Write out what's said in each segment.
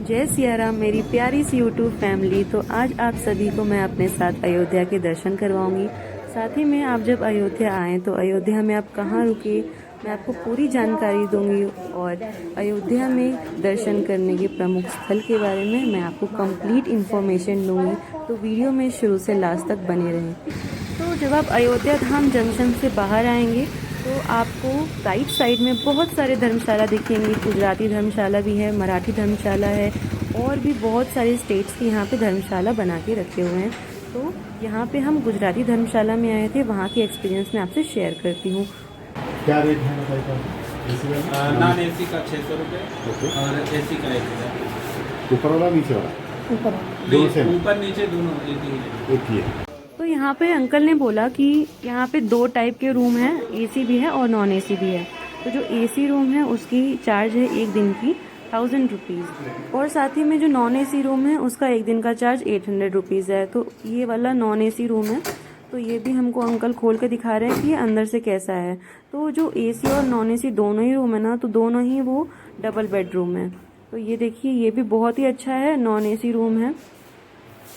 जय सिया राम मेरी प्यारी सी यूट्यूब फैमिली। तो आज आप सभी को मैं अपने साथ अयोध्या के दर्शन करवाऊंगी। साथ ही में आप जब अयोध्या आएँ तो अयोध्या में आप कहाँ रुके मैं आपको पूरी जानकारी दूंगी और अयोध्या में दर्शन करने के प्रमुख स्थल के बारे में मैं आपको कंप्लीट इन्फॉर्मेशन दूंगी। तो वीडियो में शुरू से लास्ट तक बने रहें। तो जब आप अयोध्या धाम जंक्शन से बाहर आएंगे तो आपको राइट साइड में बहुत सारे धर्मशाला दिखेंगे। गुजराती धर्मशाला भी है, मराठी धर्मशाला है और भी बहुत सारे स्टेट्स की यहाँ पे धर्मशाला बना के रखे हुए हैं। तो यहाँ पे हम गुजराती धर्मशाला में आए थे, वहाँ की एक्सपीरियंस मैं आपसे शेयर करती हूँ। क्या रेट है बताइए? नॉन एसी का 600 रुपये और एसी का 1000। ऊपर वाला नीचे वाला? ऊपर नीचे दोनों एक ही है। तो यहाँ पे अंकल ने बोला कि यहाँ पे 2 टाइप के रूम हैं, एसी भी है और नॉन एसी भी है। तो जो एसी रूम है उसकी चार्ज है एक दिन की 1000 रुपीज़ और साथ ही में जो नॉन एसी रूम है उसका एक दिन का चार्ज 800 रुपीज़ है। तो ये वाला नॉन एसी रूम है, तो ये भी हमको अंकल खोल के दिखा रहे हैं कि ये अंदर से कैसा है। तो जो एसी और नॉन एसी दोनों ही रूम है ना, तो दोनों ही वो डबल बेडरूम है। तो ये देखिए, ये भी बहुत ही अच्छा है, नॉन एसी रूम है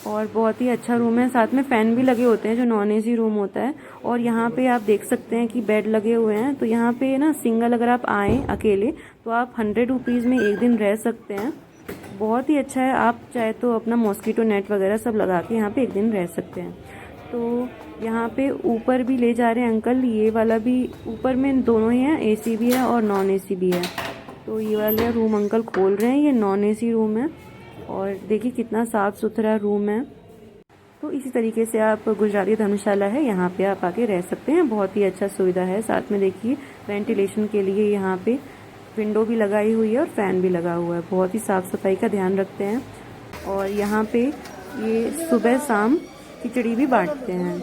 और बहुत ही अच्छा रूम है। साथ में फैन भी लगे होते हैं जो नॉन एसी रूम होता है। और यहाँ पे आप देख सकते हैं कि बेड लगे हुए हैं। तो यहाँ पे ना सिंगल अगर आप आए अकेले तो आप 100 रुपीज़ में एक दिन रह सकते हैं। बहुत ही अच्छा है, आप चाहे तो अपना मॉस्किटो नेट वगैरह सब लगा के यहाँ पे एक दिन रह सकते हैं। तो यहाँ पे ऊपर भी ले जा रहे हैं अंकल, ये वाला भी ऊपर में दोनों ही है, एसी भी है और नॉन एसी भी है। तो ये वाला रूम अंकल खोल रहे हैं, ये नॉन एसी रूम है और देखिए कितना साफ सुथरा रूम है। तो इसी तरीके से आप गुजराती धर्मशाला है, यहाँ पे आप आके रह सकते हैं। बहुत ही अच्छा सुविधा है। साथ में देखिए वेंटिलेशन के लिए यहाँ पे विंडो भी लगाई हुई है और फैन भी लगा हुआ है। बहुत ही साफ सफाई का ध्यान रखते हैं और यहाँ पे ये सुबह शाम खिचड़ी भी बांटते हैं।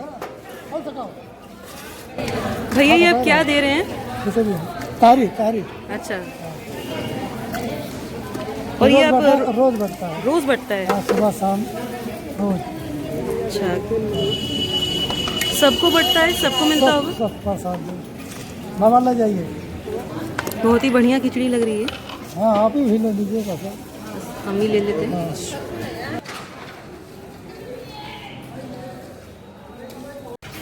भैया ये आप क्या दे रहे हैं? तारी तारी। अच्छा, और ये आप रोज बढ़ता है? रोज बढ़ता है? सुबह शाम रोज। अच्छा, सबको बढ़ता है, सबको मिलता होगा? सबका साथ बाबा ले जाइए। बहुत ही बढ़िया खिचड़ी लग रही है। हाँ, आप ही भी ले लीजिएगा सर। हम ही ले लेते हैं।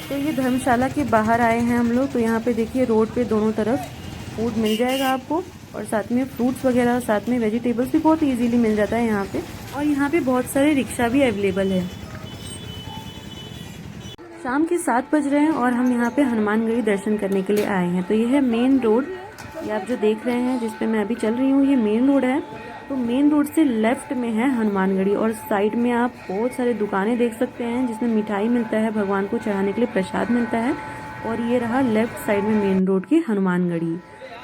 तो ये धर्मशाला के बाहर आए हैं हम लोग। तो यहाँ पे देखिए रोड पे दोनों तरफ फूड मिल जाएगा आपको और साथ में फ्रूट्स वगैरह, साथ में वेजिटेबल्स भी बहुत इजीली मिल जाता है यहाँ पे। और यहाँ पे बहुत सारे रिक्शा भी अवेलेबल है। शाम के 7 बज रहे हैं और हम यहाँ पे हनुमानगढ़ी दर्शन करने के लिए आए हैं। तो ये है मेन रोड, ये आप जो देख रहे हैं जिस पे मैं अभी चल रही हूँ, ये मेन रोड है। तो मेन रोड से लेफ्ट में है हनुमानगढ़ी और साइड में आप बहुत सारे दुकानें देख सकते हैं जिसमें मिठाई मिलता है, भगवान को चढ़ाने के लिए प्रसाद मिलता है। और ये रहा लेफ्ट साइड में मेन रोड की हनुमानगढ़ी।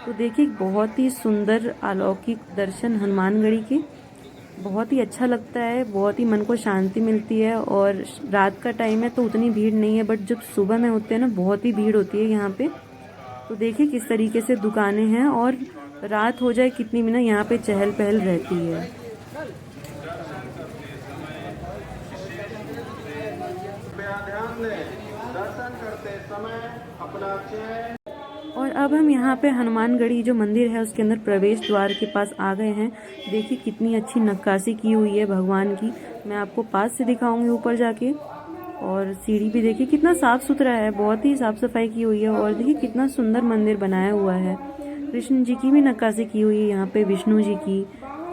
तो देखिए बहुत ही सुंदर अलौकिक दर्शन हनुमानगढ़ी के, बहुत ही अच्छा लगता है, बहुत ही मन को शांति मिलती है। और रात का टाइम है तो उतनी भीड़ नहीं है, बट जब सुबह में होते हैं ना बहुत ही भीड़ होती है यहाँ पे। तो देखिए किस तरीके से दुकानें हैं और रात हो जाए कितनी भी ना यहाँ पे चहल पहल रहती है। और अब हम यहाँ पे हनुमानगढ़ी जो मंदिर है उसके अंदर प्रवेश द्वार के पास आ गए हैं। देखिए कितनी अच्छी नक्काशी की हुई है भगवान की, मैं आपको पास से दिखाऊंगी ऊपर जाके। और सीढ़ी भी देखिए कितना साफ सुथरा है, बहुत ही साफ सफाई की हुई है। और देखिए कितना सुंदर मंदिर बनाया हुआ है। कृष्ण जी की भी नक्काशी की हुई है यहाँ पे, विष्णु जी की,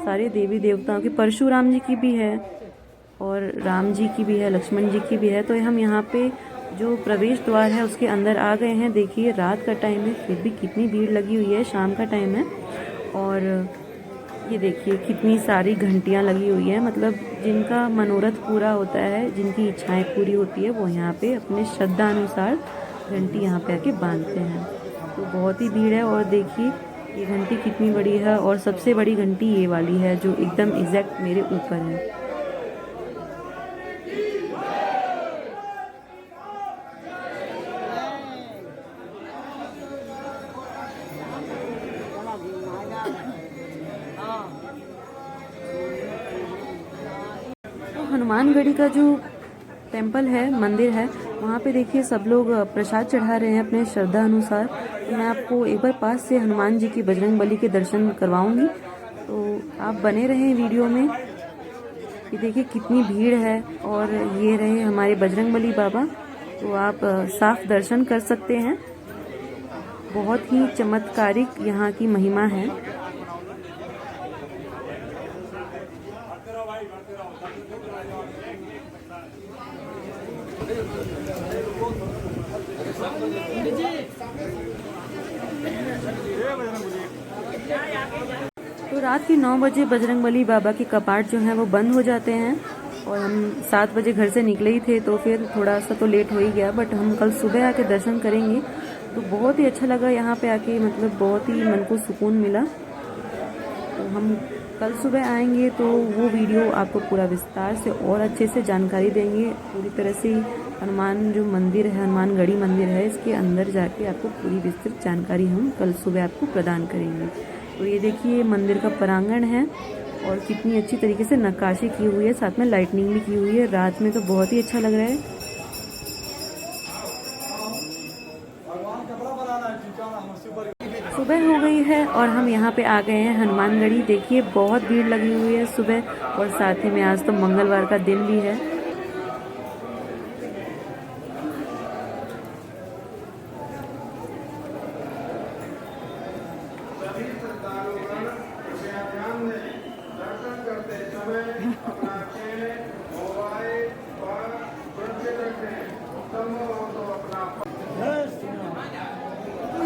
सारे देवी देवताओं की, परशुराम जी की भी है और राम जी की भी है, लक्ष्मण जी की भी है। तो हम यहाँ पे जो प्रवेश द्वार है उसके अंदर आ गए हैं। देखिए रात का टाइम है फिर भी कितनी भीड़ लगी हुई है, शाम का टाइम है। और ये देखिए कितनी सारी घंटियां लगी हुई है, मतलब जिनका मनोरथ पूरा होता है, जिनकी इच्छाएं पूरी होती है वो यहाँ पे अपने श्रद्धा अनुसार घंटी यहाँ पे आके बांधते हैं। तो बहुत ही भीड़ है। और देखिए ये घंटी कितनी बड़ी है और सबसे बड़ी घंटी ये वाली है जो एकदम एग्जैक्ट मेरे ऊपर है। हनुमानगढ़ी का जो टेम्पल है, मंदिर है, वहाँ पे देखिए सब लोग प्रसाद चढ़ा रहे हैं अपने श्रद्धा अनुसार। तो मैं आपको एक बार पास से हनुमान जी की बजरंग बली के दर्शन करवाऊंगी। तो आप बने रहें वीडियो में। ये देखिए कितनी भीड़ है और ये रहे हमारे बजरंगबली बाबा। तो आप साफ दर्शन कर सकते हैं। बहुत ही चमत्कारिक यहाँ की महिमा है। तो रात के 9 बजे बजरंगबली बाबा के कपाट जो हैं वो बंद हो जाते हैं और हम 7 बजे घर से निकले ही थे, तो फिर थोड़ा सा तो लेट हो ही गया, बट हम कल सुबह आके दर्शन करेंगे। तो बहुत ही अच्छा लगा यहाँ पे आके, मतलब बहुत ही मन को सुकून मिला। तो हम कल सुबह आएंगे तो वो वीडियो आपको पूरा विस्तार से और अच्छे से जानकारी देंगे। पूरी तरह से हनुमान जो मंदिर है, हनुमानगढ़ी मंदिर है, इसके अंदर जाके आपको पूरी विस्तृत जानकारी हम कल सुबह आपको प्रदान करेंगे। तो ये देखिए मंदिर का प्रांगण है और कितनी अच्छी तरीके से नक्काशी की हुई है, साथ में लाइटनिंग भी की हुई है। रात में तो बहुत ही अच्छा लग रहा है। सुबह हो गई है और हम यहाँ पे आ गए हैं हनुमानगढ़ी। देखिए बहुत भीड़ लगी हुई है सुबह, और साथ ही में आज तो मंगलवार का दिन भी है।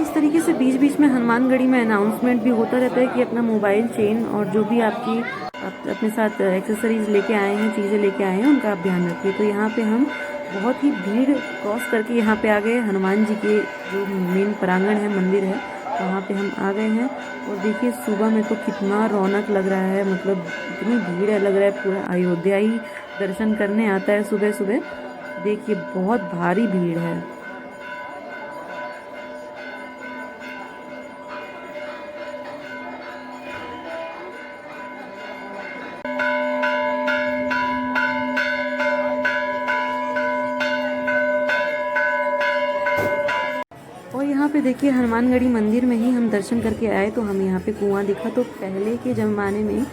इस तरीके से बीच बीच में हनुमानगढ़ी में अनाउंसमेंट भी होता रहता है कि अपना मोबाइल चेन और जो भी आपकी अपने साथ एक्सेसरीज लेके आए हैं, चीज़ें लेके आए हैं, उनका आप ध्यान रखिए। तो यहाँ पे हम बहुत ही भीड़ क्रॉस करके यहाँ पे आ गए। हनुमान जी के जो मेन प्रांगण है, मंदिर है, वहाँ पे हम आ गए हैं। और देखिए सुबह में तो कितना रौनक लग रहा है, मतलब इतनी भीड़ है, लग रहा है पूरा अयोध्या ही दर्शन करने आता है सुबह सुबह। देखिए बहुत भारी भीड़ है। और यहाँ पे देखिए हनुमानगढ़ी मंदिर में ही हम दर्शन करके आए, तो हम यहाँ पे कुआं दिखा। तो पहले के ज़माने में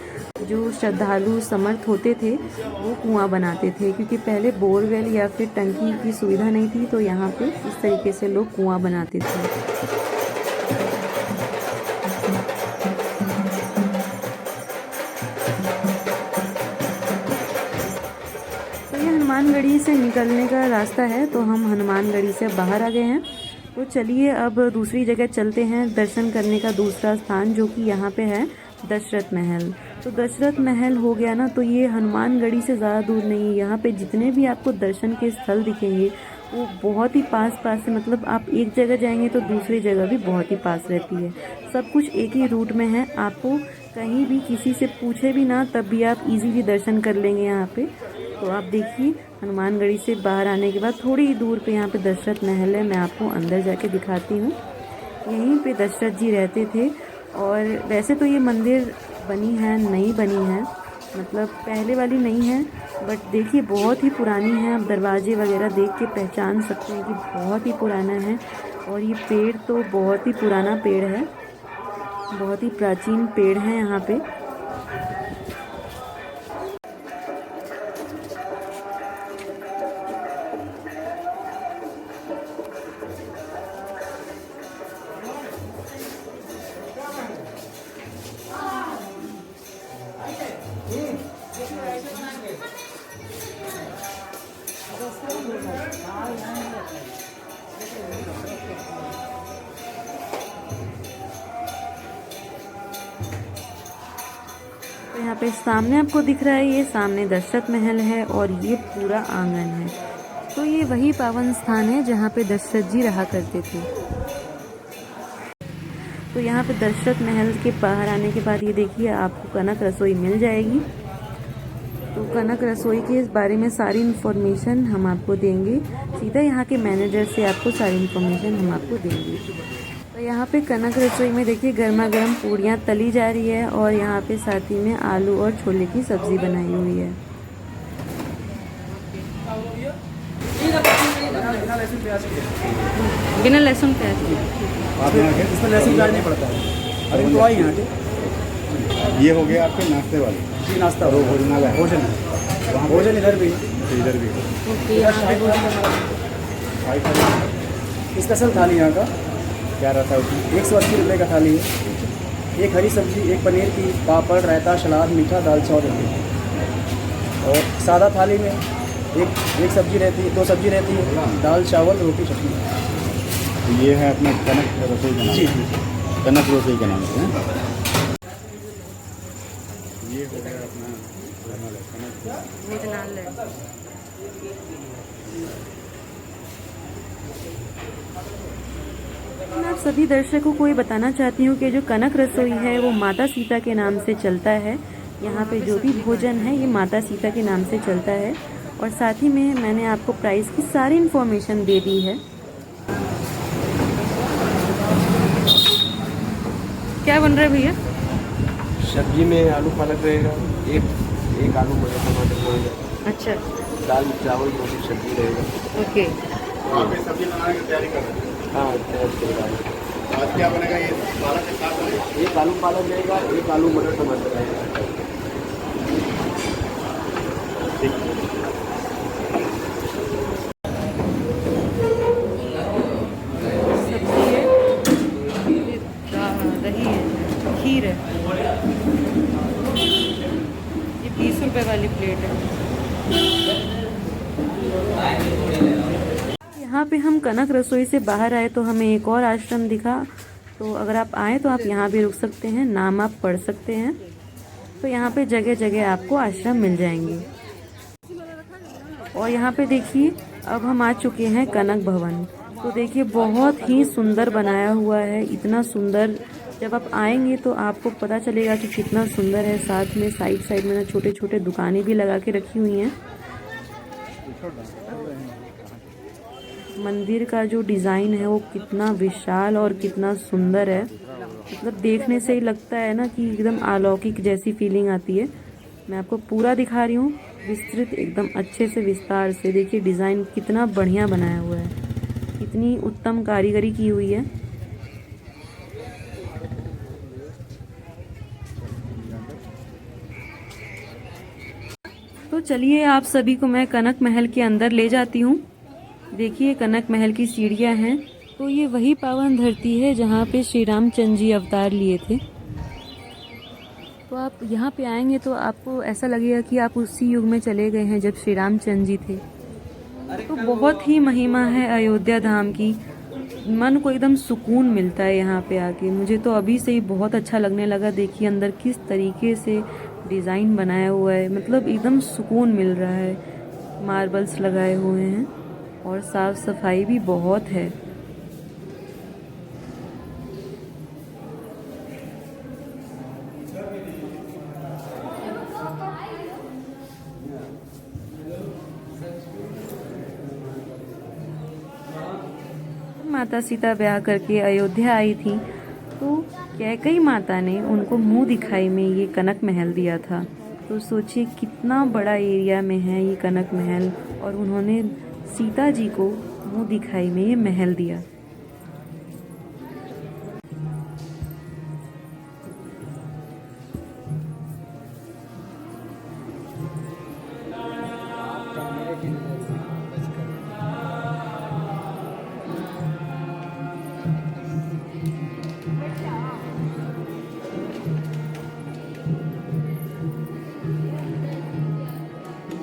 जो श्रद्धालु समर्थ होते थे वो कुआं बनाते थे, क्योंकि पहले बोरवेल या फिर टंकी की सुविधा नहीं थी। तो यहाँ पे इस तरीके से लोग कुआं बनाते थे। तो ये हनुमानगढ़ी से निकलने का रास्ता है, तो हम हनुमानगढ़ी से बाहर आ गए हैं। तो चलिए अब दूसरी जगह चलते हैं दर्शन करने का दूसरा स्थान, जो कि यहाँ पे है दशरथ महल। तो दशरथ महल हो गया ना, तो ये हनुमानगढ़ी से ज़्यादा दूर नहीं है। यहाँ पे जितने भी आपको दर्शन के स्थल दिखेंगे वो बहुत ही पास से, मतलब आप एक जगह जाएंगे तो दूसरी जगह भी बहुत ही पास रहती है। सब कुछ एक ही रूट में है। आपको कहीं भी किसी से पूछे भी ना, तब भी आप इजीली दर्शन कर लेंगे यहाँ पे। तो आप देखिए हनुमानगढ़ी से बाहर आने के बाद थोड़ी ही दूर पे यहाँ पे दशरथ महल है। मैं आपको अंदर जाके दिखाती हूँ। यहीं पे दशरथ जी रहते थे। और वैसे तो ये मंदिर बनी है, नई बनी है, मतलब पहले वाली नहीं है, बट देखिए बहुत ही पुरानी है। आप दरवाजे वगैरह देख के पहचान सकते हैं कि बहुत ही पुराना है। और ये पेड़ तो बहुत ही पुराना पेड़ है, बहुत ही प्राचीन पेड़ है यहाँ पे। तो यहाँ पे सामने आपको दिख रहा है, ये सामने दशरथ महल है और ये पूरा आंगन है। तो ये वही पावन स्थान है जहाँ पे दशरथ जी रहा करते थे। तो यहाँ पे दशरथ महल के बाहर आने के बाद ये देखिए आपको कनक रसोई मिल जाएगी। तो कनक रसोई के बारे में सारी इन्फॉर्मेशन हम आपको देंगे, सीधा यहाँ के मैनेजर से आपको सारी इन्फॉर्मेशन हम आपको देंगे। तो यहाँ पे कनक रसोई में देखिए गर्मा गर्म पूड़ियाँ तली जा रही है और यहाँ पे साथ ही में आलू और छोले की सब्जी बनाई हुई है। बिना लहसुन प्याज आप यहाँ के इसमें लहसुन प्याज नहीं पड़ता है। अरे तो आई यहाँ के ये हो गया आपके नाश्ते वाले। जी नाश्ता और वो भोजनालय है। भोजन वहाँ पे भोजन इधर भी तो इधर भी है। ओके, यहाँ पे भोजन। शाही थाली स्पेशल थाली यहाँ का क्या रहता है उसमें? 180 रुपये का थाली है। एक हरी सब्जी, एक पनीर की, पापड़, रायता, सलाद, मीठा, दाल चावल रहती है। और सादा थाली में एक सब्जी रहती है, 2 सब्जी रहती है, दाल चावल रोटी चटनी। तो ये है अपना कनक रसोई का नाम। जी कनक रसोई के नाम से है। ये हो गया अपना भोजनालय, कनक भोजनालय। मैं आप सभी दर्शकों को ये बताना चाहती हूँ कि जो कनक रसोई है वो माता सीता के नाम से चलता है। यहाँ पे जो भी भोजन है ये माता सीता के नाम से चलता है। और साथ ही में मैंने आपको प्राइस की सारी इन्फॉर्मेशन दे दी है। क्या बन रहा है भैया? सब्जी में आलू पालक रहेगा, एक आलू मटर टमाटर रहेगा, अच्छा, दाल चावल रोटी सब्जी रहेगा। ओके। वहाँ पे सब्जी बनाने की तैयारी कर रहे हैं। हाँ तैयार करेगा। आज क्या बनेगा? ये पालक के साथ बनेगा। एक आलू पालक रहेगा, एक आलू मटर टमाटर रहेगा। सब्जी है, ये दही है, खीर है। ये 20 रुपए वाली प्लेट है। यहाँ पे हम कनक रसोई से बाहर आए तो हमें एक और आश्रम दिखा। तो अगर आप आए तो आप यहाँ भी रुक सकते हैं, नाम आप पढ़ सकते हैं। तो यहाँ पे जगह जगह आपको आश्रम मिल जाएंगे। और यहाँ पे देखिए अब हम आ चुके हैं कनक भवन। तो देखिए बहुत ही सुंदर बनाया हुआ है, इतना सुंदर। जब आप आएंगे तो आपको पता चलेगा कि कितना सुंदर है। साथ में साइड साइड में ना छोटे छोटे दुकानें भी लगा के रखी हुई हैं। मंदिर का जो डिज़ाइन है वो कितना विशाल और कितना सुंदर है। मतलब देखने से ही लगता है ना कि एकदम अलौकिक जैसी फीलिंग आती है। मैं आपको पूरा दिखा रही हूँ, विस्तृत एकदम अच्छे से विस्तार से। देखिए डिज़ाइन कितना बढ़िया बनाया हुआ है, कितनी उत्तम कारीगरी की हुई है। तो चलिए आप सभी को मैं कनक महल के अंदर ले जाती हूँ। देखिए कनक महल की सीढ़ियाँ हैं। तो ये वही पावन धरती है जहाँ पे श्री रामचंद्र जी अवतार लिए थे। तो आप यहाँ पे आएंगे तो आपको ऐसा लगेगा कि आप उसी युग में चले गए हैं जब श्री रामचंद्र जी थे। तो बहुत ही महिमा है अयोध्या धाम की। मन को एकदम सुकून मिलता है यहाँ पे आके। मुझे तो अभी से ही बहुत अच्छा लगने लगा। देखिए अंदर किस तरीके से डिज़ाइन बनाया हुआ है, मतलब एकदम सुकून मिल रहा है। मार्बल्स लगाए हुए हैं और साफ सफाई भी बहुत है। माता सीता ब्याह करके अयोध्या आई थी तो कैकई माता ने उनको मुंह दिखाई में ये कनक महल दिया था। तो सोचिए कितना बड़ा एरिया में है ये कनक महल, और उन्होंने सीता जी को मुंह दिखाई में ये महल दिया।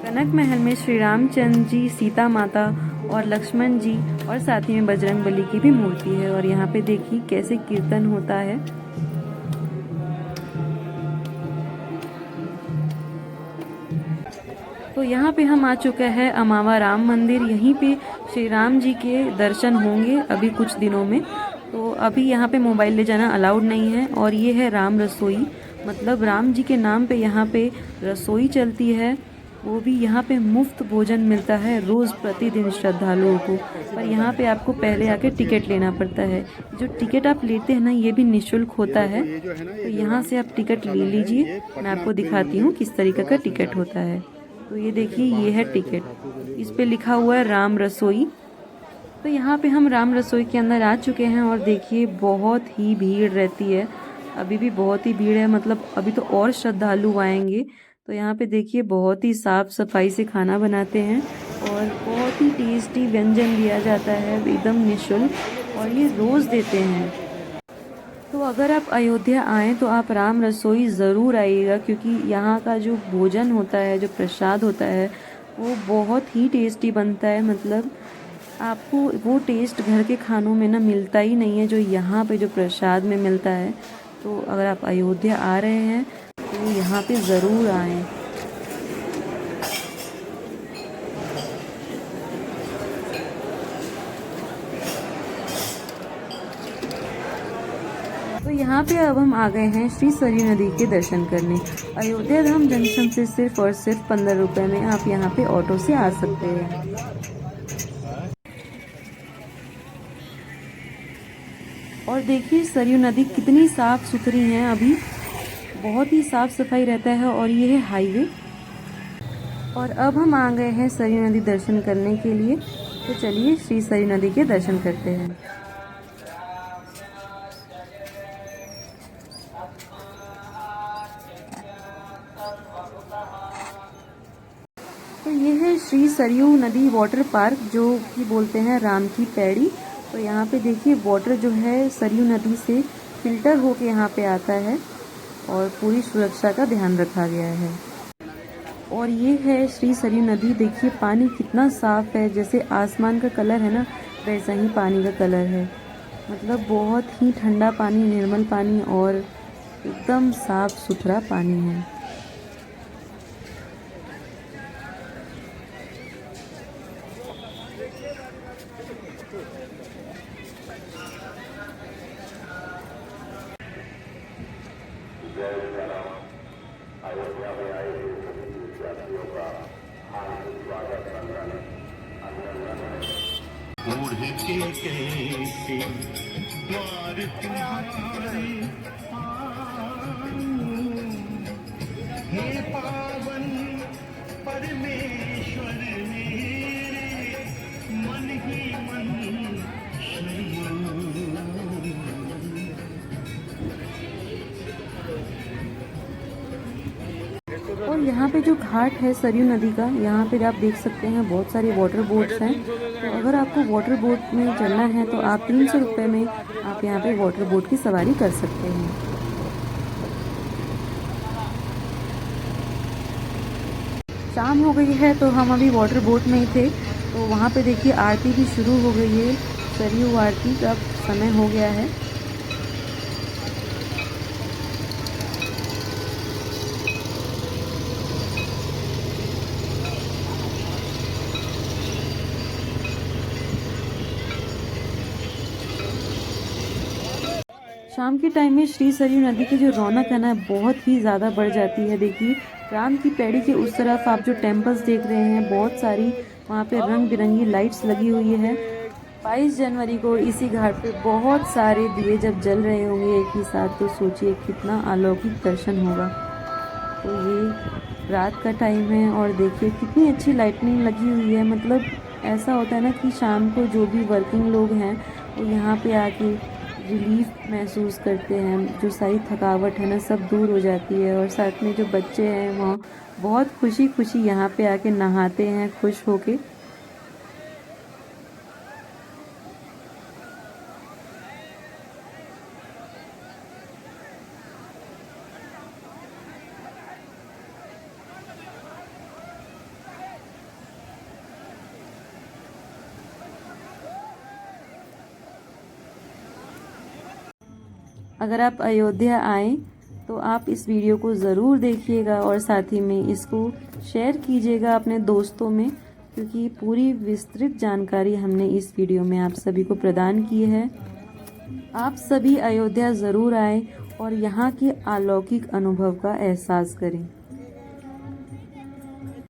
कनक महल में श्री रामचंद्र जी, सीता माता और लक्ष्मण जी और साथ ही में बजरंग बली की भी मूर्ति है। और यहाँ पे देखिए कैसे कीर्तन होता है। तो यहाँ पे हम आ चुके हैं अमावा राम मंदिर। यहीं पे श्री राम जी के दर्शन होंगे अभी कुछ दिनों में। तो अभी यहाँ पे मोबाइल ले जाना अलाउड नहीं है। और ये है राम रसोई, मतलब राम जी के नाम पे यहाँ पे रसोई चलती है। वो भी यहाँ पे मुफ्त भोजन मिलता है रोज़ प्रतिदिन श्रद्धालुओं को। पर यहाँ पे आपको पहले आके टिकट लेना पड़ता है। जो टिकट आप लेते हैं ना ये भी निःशुल्क होता है। तो यहाँ से आप टिकट ले लीजिए। मैं आपको दिखाती हूँ किस तरीके का टिकट होता है। तो ये देखिए ये है टिकट, इस पे लिखा हुआ है राम रसोई। तो यहाँ पे हम राम रसोई के अंदर आ चुके हैं और देखिए बहुत ही भीड़ रहती है। अभी भी बहुत ही भीड़ है, मतलब अभी तो और श्रद्धालु आएंगे। तो यहाँ पे देखिए बहुत ही साफ सफाई से खाना बनाते हैं और बहुत ही टेस्टी व्यंजन दिया जाता है एकदम निःशुल्क, और ये रोज़ देते हैं। तो अगर आप अयोध्या आएँ तो आप राम रसोई ज़रूर आइएगा, क्योंकि यहाँ का जो भोजन होता है, जो प्रसाद होता है, वो बहुत ही टेस्टी बनता है। मतलब आपको वो टेस्ट घर के खानों में ना मिलता ही नहीं है जो यहाँ पे जो प्रसाद में मिलता है। तो अगर आप अयोध्या आ रहे हैं तो यहाँ पे ज़रूर आएँ। तो यहाँ पे अब हम आ गए हैं श्री सरयू नदी के दर्शन करने। अयोध्या धाम जंक्शन से सिर्फ और सिर्फ 15 रुपये में आप यहाँ पे ऑटो से आ सकते हैं। और देखिए सरयू नदी कितनी साफ सुथरी है, अभी बहुत ही साफ सफाई रहता है। और ये है हाईवे। और अब हम आ गए हैं सरयू नदी दर्शन करने के लिए। तो चलिए श्री सरयू नदी के दर्शन करते हैं। तो ये है श्री सरयू नदी वाटर पार्क, जो कि बोलते हैं राम की पैड़ी। तो यहाँ पे देखिए वाटर जो है सरयू नदी से फिल्टर होके यहाँ पे आता है और पूरी सुरक्षा का ध्यान रखा गया है। और ये है श्री सरयू नदी। देखिए पानी कितना साफ है, जैसे आसमान का कलर है ना, वैसा ही पानी का कलर है। मतलब बहुत ही ठंडा पानी, निर्मल पानी और एकदम साफ सुथरा पानी है। उड़ के कैसे द्वार तुम्हारे हे पावन परमेश्वर मेरे मन ही मन और यहाँ पे जो घाट है सरयू नदी का, यहाँ पे आप देख सकते हैं बहुत सारे वाटर बोट्स हैं। तो अगर आपको वाटर बोट में चलना है तो आप 300 रुपये में आप यहाँ पे वाटर बोट की सवारी कर सकते हैं। शाम हो गई है तो हम अभी वाटर बोट में ही थे। तो वहाँ पे देखिए आरती भी शुरू हो गई है, सरयू आरती का समय हो गया है। शाम के टाइम में श्री सरयू नदी की जो रौनक है ना, बहुत ही ज़्यादा बढ़ जाती है। देखिए राम की पैड़ी के उस तरफ आप जो टेम्पल्स देख रहे हैं, बहुत सारी वहाँ पे रंग बिरंगी लाइट्स लगी हुई है। 22 जनवरी को इसी घाट पे बहुत सारे दिए जब जल रहे होंगे एक ही साथ, तो सोचिए कितना अलौकिक दर्शन होगा। तो ये रात का टाइम है और देखिए कितनी अच्छी लाइटनिंग लगी हुई है। मतलब ऐसा होता है ना कि शाम को जो भी वर्किंग लोग हैं वो यहाँ पे आके रिलीफ महसूस करते हैं, जो सारी थकावट है ना सब दूर हो जाती है। और साथ में जो बच्चे हैं वहाँ बहुत खुशी खुशी यहाँ पे आके नहाते हैं खुश होके। अगर आप अयोध्या आएँ तो आप इस वीडियो को ज़रूर देखिएगा और साथ ही में इसको शेयर कीजिएगा अपने दोस्तों में, क्योंकि पूरी विस्तृत जानकारी हमने इस वीडियो में आप सभी को प्रदान की है। आप सभी अयोध्या ज़रूर आएँ और यहाँ के अलौकिक अनुभव का एहसास करें।